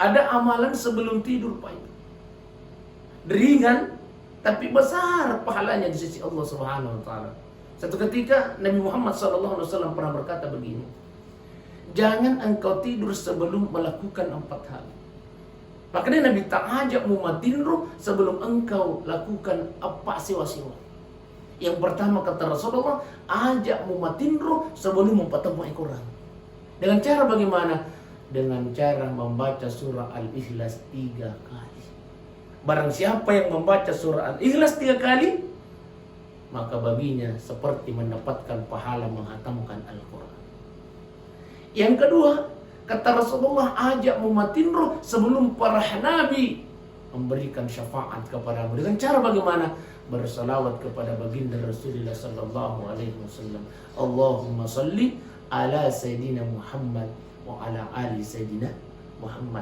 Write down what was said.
Ada amalan sebelum tidur, Pak. Ringan tapi besar pahalanya di sisi Allah Subhanahu wa taala. Satu ketika Nabi Muhammad SAW pernah berkata begini, jangan engkau tidur sebelum melakukan 4 hal. Makanya Nabi tak ajak mumatinru sebelum engkau lakukan apa siwa-siwa. Yang pertama kata Rasulullah, ajak mumatinru sebelum mempertemukan Quran. Dengan cara bagaimana? Dengan cara membaca surah Al-Ikhlas 3 kali. Barang siapa yang membaca surah Al-Ikhlas 3 kali, maka baginya seperti mendapatkan pahala menghatamkan Al-Quran. Yang kedua, kata Rasulullah, ajak mumatinru sebelum para nabi memberikan syafaat kepadamu. Dengan cara bagaimana? Bersalawat kepada baginda Rasulullah sallallahu alaihi wasallam. Allahumma salli ala Sayyidina Muhammad wa ala ali Sayyidina Muhammad.